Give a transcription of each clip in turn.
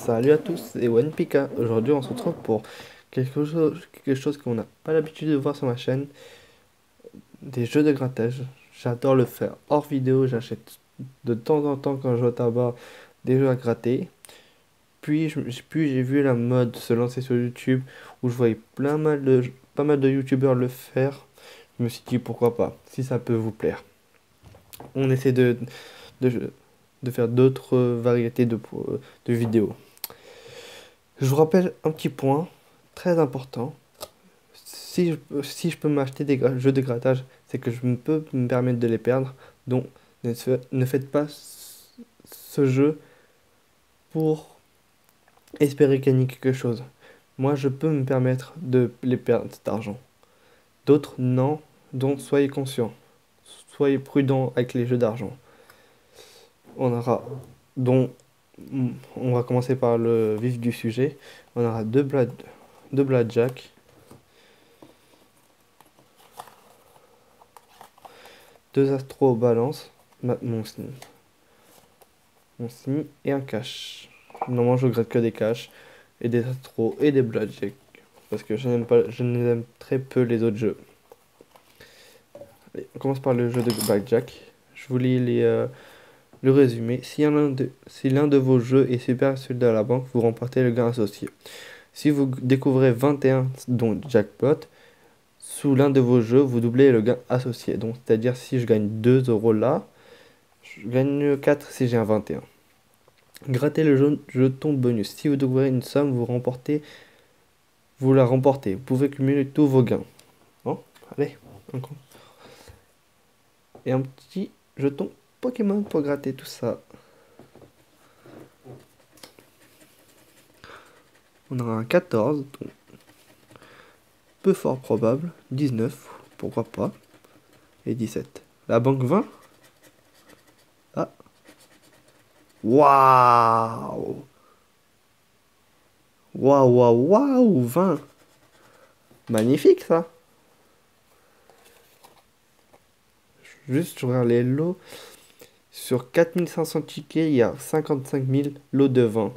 Salut à tous, c'est OnePika. Aujourd'hui, on se retrouve pour quelque chose qu'on n'a pas l'habitude de voir sur ma chaîne, des jeux de grattage. J'adore le faire hors vidéo, j'achète de temps en temps quand je vais au tabac des jeux à gratter. Puis j'ai vu la mode se lancer sur YouTube où je voyais pas mal de YouTubeurs le faire. Je me suis dit pourquoi pas, si ça peut vous plaire. On essaie de, de faire d'autres variétés de vidéos. Je vous rappelle un petit point très important. Si je peux m'acheter des jeux de grattage, c'est que je peux me permettre de les perdre. Donc, ne faites pas ce jeu pour espérer gagner quelque chose. Moi, je peux me permettre de les perdre cet argent. D'autres, non. Donc, soyez conscients. Soyez prudents avec les jeux d'argent. On aura, donc, on va commencer par le vif du sujet. On aura deux blackjack. Deux astros balance, mon signe et un cash. Normalement, je regrette que des cash et des astros et des blackjack parce que je n'aime très peu les autres jeux. Allez, on commence par le jeu de blackjack. Je vous lis le résumé. Si l'un de vos jeux est supérieur à celui de la banque, vous remportez le gain associé. Si vous découvrez 21 dont jackpot, sous l'un de vos jeux, vous doublez le gain associé. Donc, c'est-à-dire si je gagne 2 euros là, je gagne 4 si j'ai un 21. Grattez le jeton bonus. Si vous découvrez une somme, vous la remportez. Vous pouvez cumuler tous vos gains. Bon, allez, encore. Et un petit jeton Pokémon pour gratter tout ça. On aura un 14, donc peu fort probable. 19, pourquoi pas. Et 17. La banque 20. Ah. Waouh! Waouh, waouh, waouh! 20. Magnifique ça! Juste, je regarde les lots. Sur 4500 tickets, il y a 55 000 lots de 20.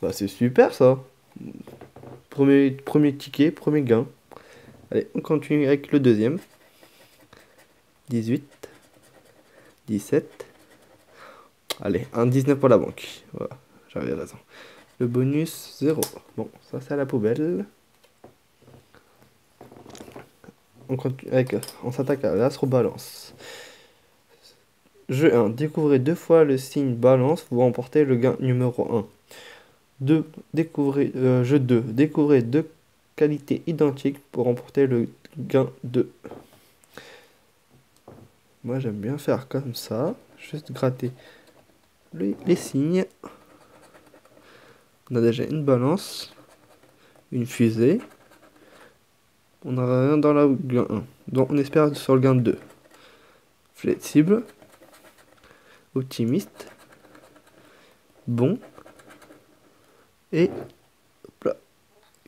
Bah, c'est super ça. Premier ticket, premier gain. Allez, on continue avec le deuxième. 18, 17. Allez, un 19 pour la banque. Voilà, j'avais raison. Le bonus, 0. Bon, ça c'est à la poubelle. On s'attaque à l'astro balance. Jeu 1. Découvrez deux fois le signe balance, vous remportez le gain numéro 1. Jeu 2. Découvrez deux qualités identiques pour remporter le gain 2. Moi j'aime bien faire comme ça. Juste gratter les signes. On a déjà une balance. Une fusée. On n'a rien dans la gain 1. Donc on espère sur le gain 2. Flexible. Optimiste. Bon. Et hop là,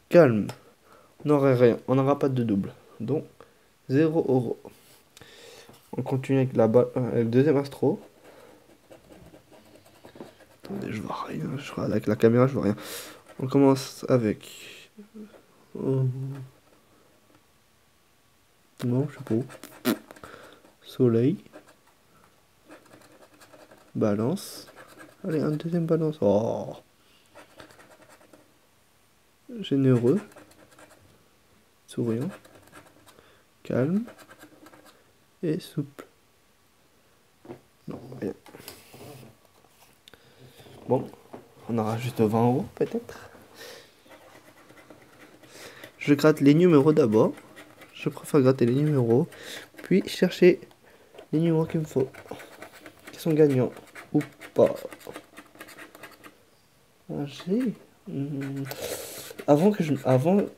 calme. On n'aurait rien. On n'aura pas de double. Donc 0 euros. On continue avec avec le deuxième astro. Attendez, je vois rien. Je crois avec la caméra, je vois rien. On commence avec. Non, je sais pas. Soleil. Balance. Allez, un deuxième balance. Oh. Généreux. Souriant. Calme. Et souple. Non, rien. Bon, on aura juste 20 euros peut-être. Je gratte les numéros d'abord. Je préfère gratter les numéros. Puis chercher les numéros qu'il me faut. Qui sont gagnants. Ou pas. J'ai.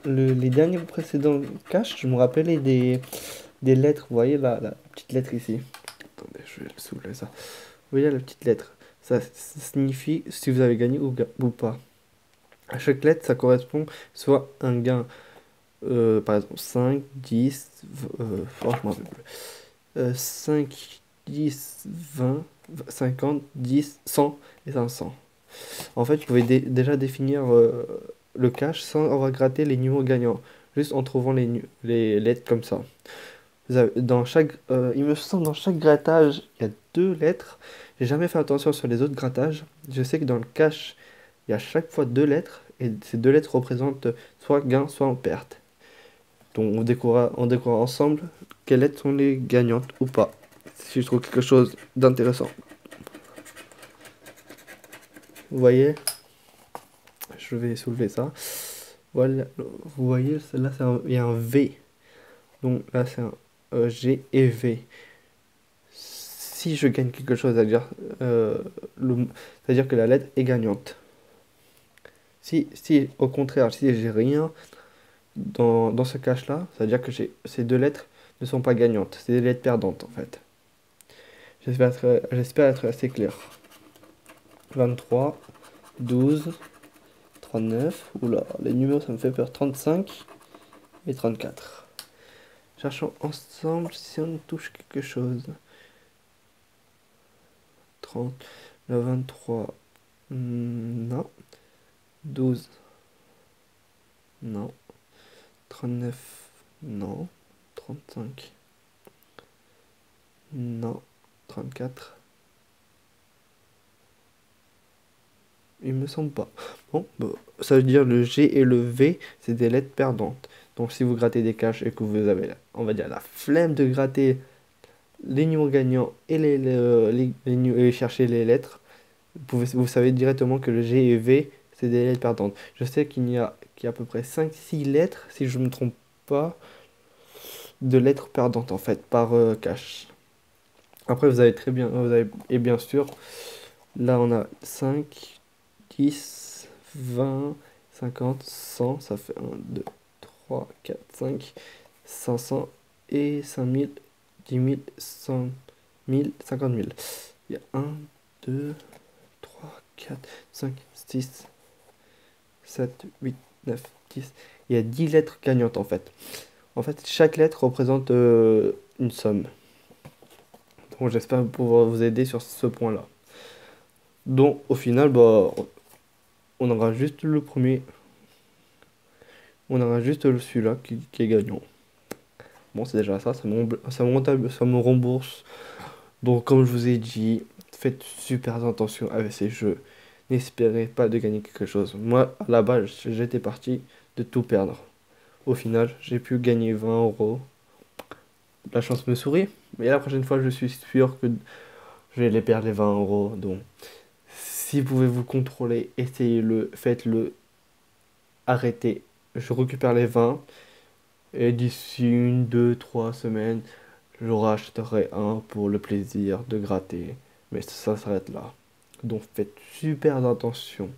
Les derniers précédents cash, je me rappelais des lettres. Vous voyez la petite lettre ici. Attendez, je vais le soulever ça. Vous voyez la petite lettre. Ça signifie si vous avez gagné ou pas. À chaque lettre, ça correspond soit un gain, par exemple 5, 10, franchement, 5, 10, 20, 50, 10, 100 et 500. En fait, vous pouvez déjà définir le cache sans avoir gratté les numéros gagnants, juste en trouvant les lettres comme ça. Dans chaque, il me semble dans chaque grattage, il y a deux lettres. J'ai jamais fait attention sur les autres grattages. Je sais que dans le cache, il y a chaque fois deux lettres, et ces deux lettres représentent soit gain, soit en perte. Donc on découvrira ensemble quelles lettres sont les gagnantes ou pas. Si je trouve quelque chose d'intéressant. Vous voyez, je vais soulever ça. Voilà, vous voyez, là il y a un V. Donc là c'est un G et V. Si je gagne quelque chose, euh, c'est-à-dire que la lettre est gagnante. Si au contraire, si j'ai rien dans ce cache-là, c'est-à-dire que ces deux lettres ne sont pas gagnantes. C'est des lettres perdantes en fait. J'espère être assez clair. 23, 12, 39. Oula, les numéros ça me fait peur. 35 et 34. Cherchons ensemble si on touche quelque chose. 30, le 23. Non. 12. Non. 39. Non. 35. Non. 34. Il me semble pas. Bon, bah, ça veut dire le G et le V, c'est des lettres perdantes. Donc si vous grattez des caches et que vous avez, on va dire, la flemme de gratter les numéros gagnants et et chercher les lettres, vous savez directement que le G et V, c'est des lettres perdantes. Je sais qu'il y a à peu près 5-6 lettres, si je ne me trompe pas, de lettres perdantes en fait, par cache. Après, vous avez très bien, et bien sûr, là on a 5, 10, 20, 50, 100, ça fait 1, 2, 3, 4, 5, 500 et 5000, 10 000, 100 000, 50 000. Il y a 1, 2, 3, 4, 5, 6, 7, 8, 9, 10. Il y a 10 lettres gagnantes en fait. En fait, chaque lettre représente une somme. Donc j'espère pouvoir vous aider sur ce point-là. Donc au final, bah, on aura juste le premier. On aura juste celui-là qui est gagnant. Bon, c'est déjà ça, ça me rembourse. Donc, comme je vous ai dit, faites super attention avec ces jeux. N'espérez pas de gagner quelque chose. Moi, à la base, j'étais parti de tout perdre. Au final, j'ai pu gagner 20 euros. La chance me sourit. Mais la prochaine fois, je suis sûr que je vais les perdre les 20 euros. Donc, si vous pouvez vous contrôler, essayez-le, faites-le, arrêtez. Je récupère les 20. Et d'ici 1, 2, 3 semaines, je rachèterai un pour le plaisir de gratter. Mais ça s'arrête là. Donc faites super attention.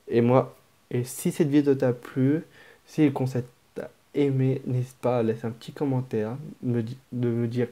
Et moi, et si cette vidéo t'a plu, si le concept t'a aimé, n'hésite pas à laisser un petit commentaire, de me dire